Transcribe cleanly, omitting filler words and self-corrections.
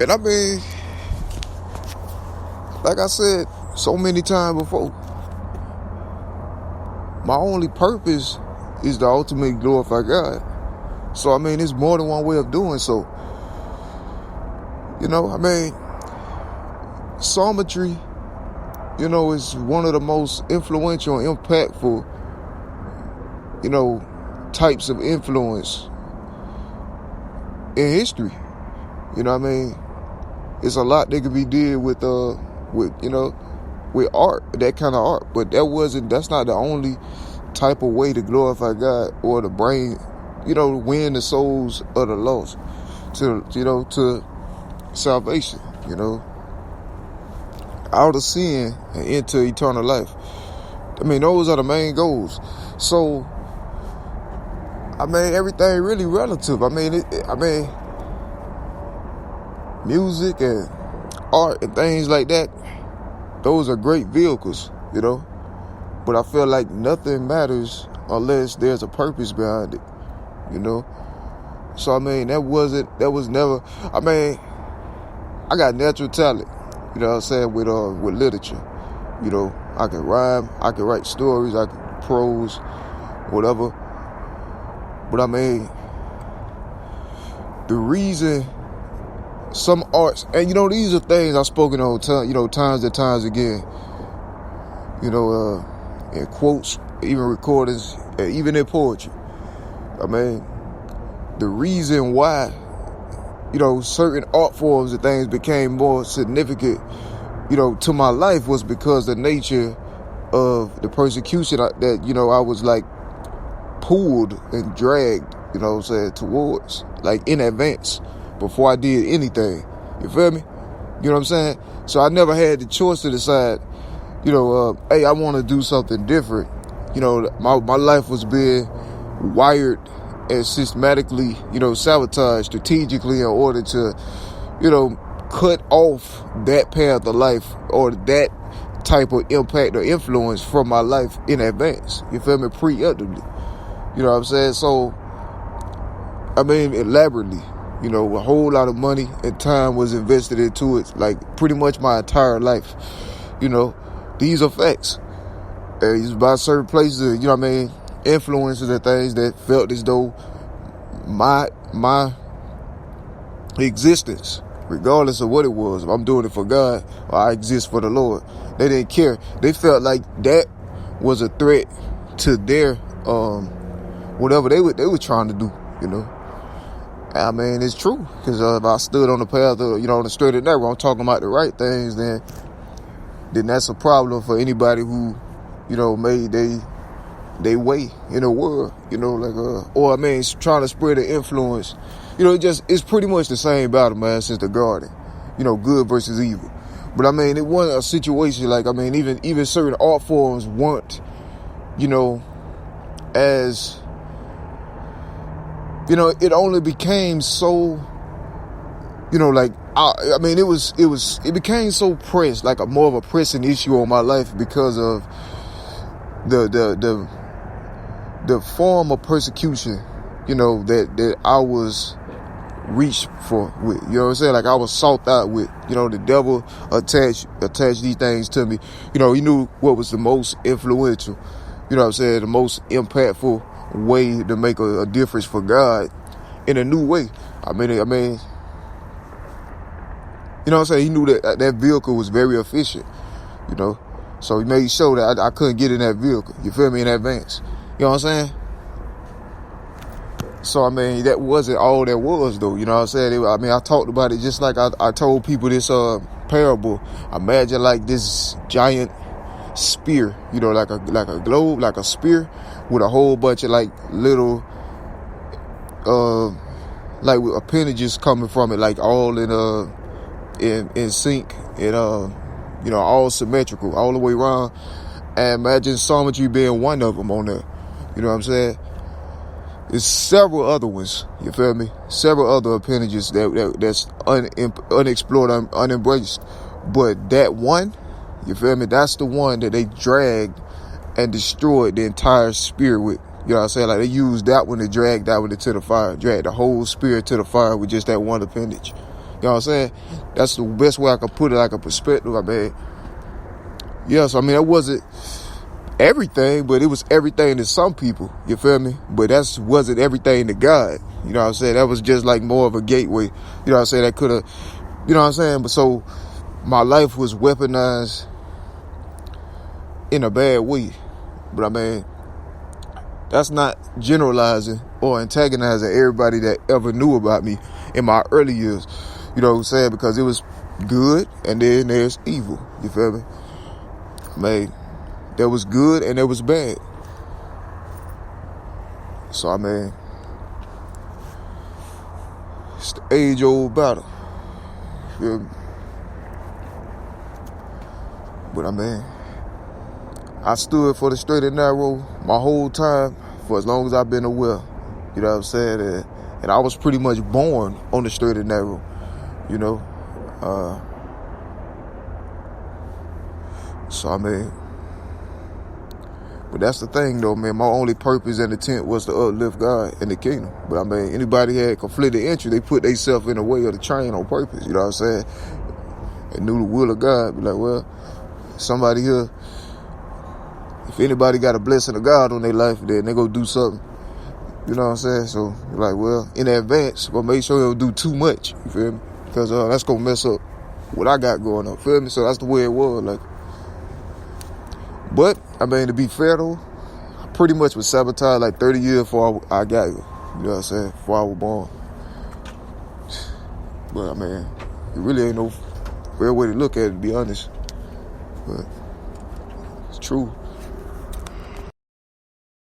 And I mean, like I said so many times before, my only purpose is to ultimately glorify God. So, I mean, there's more than one way of doing so. You know, I mean, psalmistry, you know, is one of the most influential and impactful, you know, types of influence in history. You know what I mean? It's a lot that could be did with you know, with art, that kind of art. But that's not the only type of way to glorify God or to bring, you know, win the souls of the lost to, you know, to salvation, you know, out of sin and into eternal life. I mean, those are the main goals. So, I mean, everything really relative. I mean, music and art and things like that, those are great vehicles, you know. But I feel like nothing matters unless there's a purpose behind it, you know. So, I mean, that was never, I mean, I got natural talent, you know what I'm saying, with literature. You know, I can rhyme, I can write stories, I can prose, whatever. But I mean, the reason some arts, and you know, these are things I've spoken on, you know, times and times again, you know, in quotes, even recordings, even in poetry. I mean, the reason why, you know, certain art forms and things became more significant, you know, to my life was because the nature of the persecution that, you know, I was like pulled and dragged, you know what I'm saying, towards, like in advance, before I did anything. You feel me? You know what I'm saying? So I never had the choice to decide, you know, hey, I want to do something different. You know, my life was being wired and systematically, you know, sabotaged strategically in order to, you know, cut off that path of life or that type of impact or influence from my life in advance. You feel me? Preemptively. You know what I'm saying? So, I mean, elaborately, you know, a whole lot of money and time was invested into it, like pretty much my entire life. You know, these are facts. It's about certain places, you know what I mean, influences and things that felt as though my existence, regardless of what it was, if I'm doing it for God or I exist for the Lord, they didn't care. They felt like that was a threat to their whatever they were trying to do, you know. I mean, it's true, because if I stood on the path of, you know, on the straight and narrow, I'm talking about the right things, then that's a problem for anybody who, you know, made they way in the world, you know, like or I mean, trying to spread the influence. You know, it's pretty much the same battle, man, since the garden. You know, good versus evil. But I mean, it wasn't a situation like, I mean, even certain art forms weren't, you know, as, you know, it only became so, you know, like, I mean, it became so pressed, like more of a pressing issue on my life because of the form of persecution, you know, that I was reached for with, you know what I'm saying? Like I was sought out with, you know, the devil attached these things to me. You know, he knew what was the most influential, you know what I'm saying, the most impactful way to make a difference for God in a new way. I mean, you know what I'm saying? He knew that vehicle was very efficient, you know, so he made sure that I couldn't get in that vehicle, you feel me, in advance. You know what I'm saying? So, I mean, that wasn't all there was, though. You know what I'm saying? I mean, I talked about it just like I told people this parable. Imagine like this giant spear, you know, like a globe, like a spear with a whole bunch of like little, like with appendages coming from it, like all in sync and, you know, all symmetrical all the way around. And imagine psalmistry being one of them on there. You know what I'm saying? There's several other ones, you feel me? Several other appendages that's unexplored, unembraced. But that one, you feel me? That's the one that they dragged and destroyed the entire spear with. You know what I'm saying? Like they used that one to drag that one into the fire, drag the whole spear to the fire with just that one appendage. You know what I'm saying? That's the best way I could put it, like a perspective. I mean, yeah, so I mean, that wasn't everything, but it was everything to some people. You feel me? But that wasn't everything to God. You know what I'm saying? That was just like more of a gateway. You know what I'm saying? That could have, you know what I'm saying? But so my life was weaponized in a bad way. But I mean, that's not generalizing or antagonizing everybody that ever knew about me in my early years. You know what I'm saying? Because it was good and then there's evil. You feel me? I mean, there was good and there was bad. So I mean, it's the age-old battle. You feel me? But I mean, I stood for the straight and narrow my whole time for as long as I've been aware. You know what I'm saying? And I was pretty much born on the straight and narrow, you know? So I mean, but that's the thing though, man. My only purpose and intent was to uplift God and the kingdom. But I mean, anybody had conflicted interest, they put themselves in the way of the train on purpose. You know what I'm saying? They knew the will of God. Be like, well, somebody here, if anybody got a blessing of God on their life, then they go do something. You know what I'm saying? So, like, well, in advance, but make sure you don't do too much. You feel me? Because that's going to mess up what I got going on. Feel me? So that's the way it was. Like, but, I mean, to be fair, though, I pretty much was sabotaged like 30 years before I got here. You know what I'm saying? Before I was born. But, I mean, it really ain't no fair way to look at it, to be honest. But it's true.